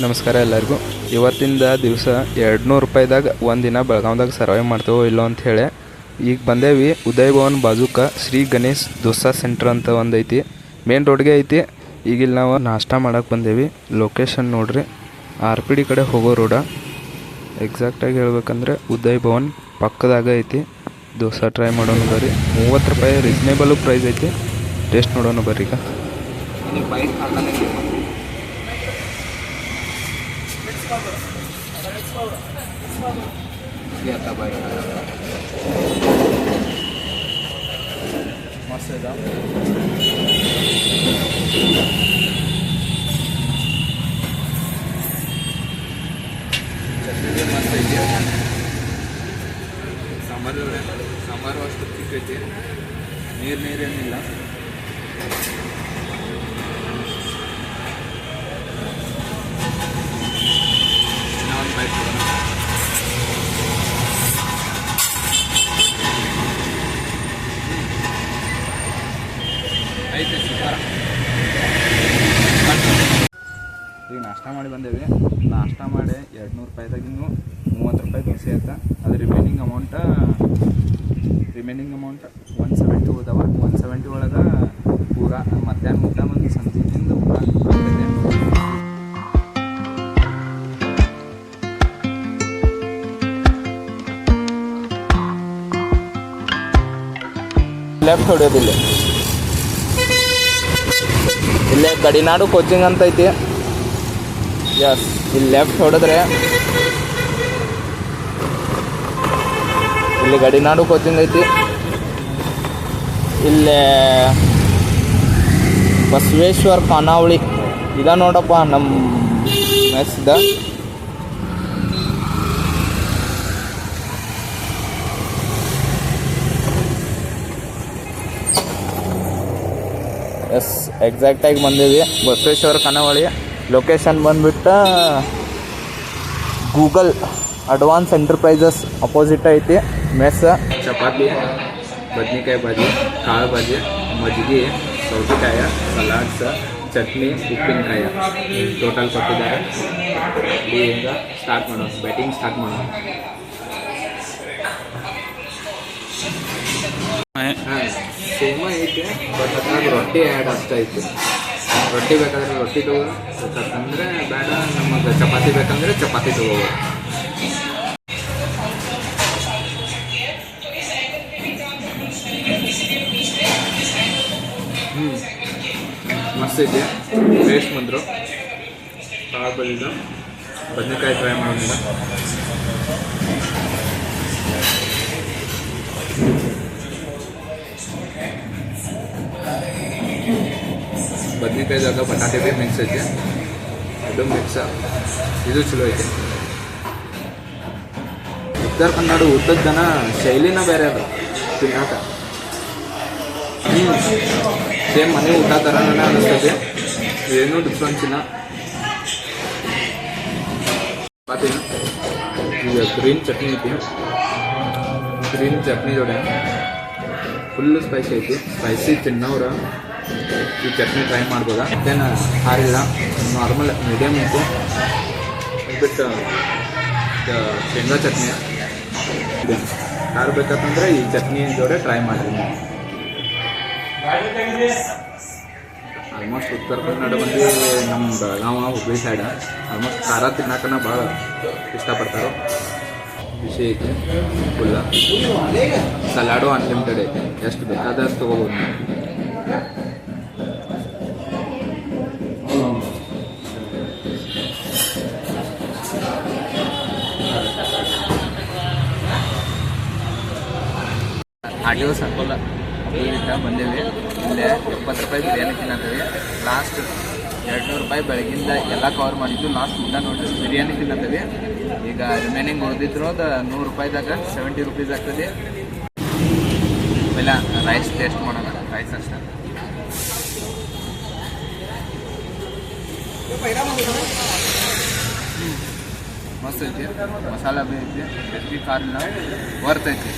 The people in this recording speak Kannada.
ನಮಸ್ಕಾರ ಎಲ್ಲರಿಗೂ. ಇವತ್ತಿಂದ ದಿವಸ 200 ರೂಪಾಯಿದಾಗ ಒಂದಿನ ಬೆಳಗಾವ್ದಾಗ ಸರ್ವೈವ್ ಮಾಡ್ತೇವೋ ಇಲ್ಲೋ ಅಂತ ಹೇಳಿ ಈಗ ಬಂದೇವಿ. ಉದಯ್ ಭವನ್ ಬಾಜುಕ ಶ್ರೀ ಗಣೇಶ್ ದೋಸಾ ಸೆಂಟ್ರ್ ಅಂತ ಒಂದು ಐತಿ, ಮೇನ್ ರೋಡ್ಗೆ ಐತಿ. ಈಗಿಲ್ಲಿ ನಾವು ನಾಷ್ಟ ಮಾಡಕ್ಕೆ ಬಂದೇವಿ. ಲೊಕೇಶನ್ ನೋಡ್ರಿ, RPD ಕಡೆ ಹೋಗೋ ರೋಡ. ಎಕ್ಸಾಕ್ಟಾಗಿ ಹೇಳ್ಬೇಕಂದ್ರೆ ಉದಯ್ ಭವನ್ ಪಕ್ಕದಾಗ ಐತಿ. ದೋಸಾ ಟ್ರೈ ಮಾಡೋಣ ಬರ್ರಿ. 30 ರೂಪಾಯಿ ರೀಸ್ನೇಬಲ್ ಪ್ರೈಸ್ ಐತಿ. ಟೇಸ್ಟ್ ನೋಡೋಣ ಬರ್ರಿ. ಈಗ मस्त चटनी मस्त है. सांबार अಷ್ಟು ಚಿಕ್ಕೈತಿ, ನೀರೇನಿಲ್ಲ. ಒಂದು ಬೈಟ್ ಐತೆ ಸೂಪರ್. ಈಗ ನಾಷ್ಟ ಮಾಡಿ ಬಂದೇವಿ. ನಾಷ್ಟ ಮಾಡಿ 200 ರೂಪಾಯಿದಾಗಿನ್ನು 30 ರೂಪಾಯಿ ದೋಸೆ ಅಂತ. ಅದು ರಿಮೈನಿಂಗ್ ಅಮೌಂಟ್ 170 ಹೋದವ. 170 ಒಳಗೆ ಪೂರಾ ಮಧ್ಯಾಹ್ನ ಊಟ ಬಂದು ಸಂಜೆಯಿಂದ ಊಟ ಆಗ್ತೈತೆ. ಲೆಫ್ಟ್ ಹೊಡೆಯೋದಿಲ್ಲ, ಇಲ್ಲೇ ಗಡಿನಾಡು ಕೋಚಿಂಗ್ ಅಂತ ಐತಿ. ಯಸ್, ಇಲ್ಲಿ ಲೆಫ್ಟ್ ಹೊಡೆದ್ರೆ ಇಲ್ಲಿ ಗಡಿನಾಡು ಕೋಚಿಂಗ್ ಐತಿ. ಇಲ್ಲೇ ಬಸವೇಶ್ವರ ಖಾನಾವಳಿ ಇದ ನೋಡಪ್ಪ ನಮ್ಮ ಮೆಸ್ದ. ಎಸ್, ಎಕ್ಸಾಕ್ಟಾಗಿ ಬಂದೀವಿ ಬಸವೇಶ್ವರ ಖಾನಾವಳಿ. ಲೊಕೇಶನ್ ಬಂದುಬಿಟ್ಟು ಗೂಗಲ್ ಅಡ್ವಾನ್ಸ್ ಎಂಟರ್ಪ್ರೈಸಸ್ ಅಪೋಸಿಟ್ ಐತಿ ಮೆಸ್. ಚಪಾತಿ, ಬದ್ನಿಕಾಯಿ ಭಾಜಿ, ಕಾಳು ಭಾಜಿ, ಮಜ್ಜಿಗೆ, ಸೌತೆಕಾಯಿ, ಸಲಾಡ್ಸ್, ಚಟ್ನಿ, ಉಪ್ಪಿನಕಾಯಿ ಟೋಟಲ್ ಕೊಟ್ಟಿದ್ದಾರೆ. ಈಗ ಸ್ಟಾರ್ಟ್ ಮಾಡೋಣ, ಬ್ಯಾಟಿಂಗ್ ಸ್ಟಾರ್ಟ್ ಮಾಡೋಣ. ಸೇಮ ಐತೆ, ಬಟ್ ಅದ್ರಾಗ ರೊಟ್ಟಿ ಆ್ಯಡ್ ಅಷ್ಟ ಐತಿ. ರೊಟ್ಟಿ ಬೇಕಾದ್ರೆ ರೊಟ್ಟಿ ತೊಗೋ, ಬೇಕಂದ್ರೆ ಬೇಡ. ನಮಗೆ ಚಪಾತಿ ಬೇಕಂದ್ರೆ ಚಪಾತಿ ತೊಗೋಬೋದು. ಮಸ್ತ್ ಐತಿ, ಟೇಸ್ಟ್ ಬಂದರು. ಕಾಳು ಬಲಿದ ಬದನೆಕಾಯಿ ಟ್ರೈ ಮಾಡೋದಿಲ್ಲ. ಬದ್ನಿಕಾಯಿದಾಗ ಬಟಾಟೆ ಬಿ ಮಿಕ್ಸ್ ಐತೆ, ಇದು ಮಿಕ್ಸ, ಇದು ಚಲೋ ಐತೆ. ಉತ್ತರ ಕನ್ನಡ ಊಟದ ಜನ ಶೈಲಿನ ಬೇರೆ ಅದು ತಿನ್ನಾಕ. ಸೇಮ್ ಮನೆ ಊಟ ಥರನೇ ಅನಿಸ್ತೈತೆ, ಏನೂ ಡಿಫ್ರೆನ್ಸ್ ಇಲ್ಲ. ಪಾತಿನ ಈಗ ಗ್ರೀನ್ ಚಟ್ನಿ ಐತಿ. ಗ್ರೀನ್ ಚಟ್ನಿ ಜೋಡೆ ಫುಲ್ಲು ಸ್ಪೈಸಿ ಐತಿ. ಸ್ಪೈಸಿ ತಿನ್ನೋರು ಈ ಚಟ್ನಿ ಟ್ರೈ ಮಾಡ್ಬೋದಾ? ಮತ್ತೇನು ಹಾರಿಲ್ಲ, ನಾರ್ಮಲ್ ಮೀಡಿಯಮ್ ಇತ್ತು. ಬಿಟ್ಟು ಶೇಂಗಾ ಚಟ್ನಿ ಯಾರು ಬೇಕಂತಂದರೆ ಈ ಚಟ್ನಿ ಜೋಡೆ ಟ್ರೈ ಮಾಡಿರಿ. ಆಲ್ಮೋಸ್ಟ್ ಉತ್ತರ ಕನ್ನಡ ಬಂದು ನಮ್ಮ ಬೆಳಗಾವಿ ಹುಬ್ಬಳ್ಳಿ ಸೈಡ್ ಆಲ್ಮೋಸ್ಟ್ ಖಾರ ತಿನ್ನಕನ ಭಾಳ ಇಷ್ಟಪಡ್ತಾರೋ. ಬಿಸಿ ಐತಿ ಫುಲ್ಲ. ಸಲಾಡು ಅನ್ಲಿಮಿಟೆಡ್ ಐತಿ, ಎಷ್ಟು ಬೇಕಾದಷ್ಟು ತೊಗೋಬೋದು ನೀವು. ಆಡಿಯೋ ಸರ್ಕಲ್ ಇಲ್ಲಿಂದ ಬಂದೇವಿ. ಇಲ್ಲೇ 70 ರೂಪಾಯಿ ಬಿರಿಯಾನಿ ತಿನ್ನತ್ತೇವೆ. ಲಾಸ್ಟ್ 200 ರೂಪಾಯಿ ಬೆಳಗಿಂದ ಎಲ್ಲ ಕವರ್ ಮಾಡಿದ್ದು. ಲಾಸ್ಟ್ ಊಟ ನೋಡಿದ್ರೆ ಬಿರಿಯಾನಿ ತಿನ್ನತ್ತೇವೆ. ಈಗ ರಿಮೈನಿಂಗ್ ಉಳಿದಿದ್ರು ಅದು 100 ರೂಪಾಯಿದಾಗ 70 ರೂಪೀಸ್ ಆಗ್ತದೆ. ಆಮೇಲೆ ರೈಸ್ ಟೇಸ್ಟ್ ಮಾಡೋಣ. ರೈಸ್ ಅಷ್ಟೇ ಮಸ್ತ್ ಐತಿ, ಮಸಾಲ ಬಿ ಐತಿ, ಜಾಸ್ತಿ ಖಾರ ಇಲ್ಲ, ವರ್ತ್ ಐತಿ.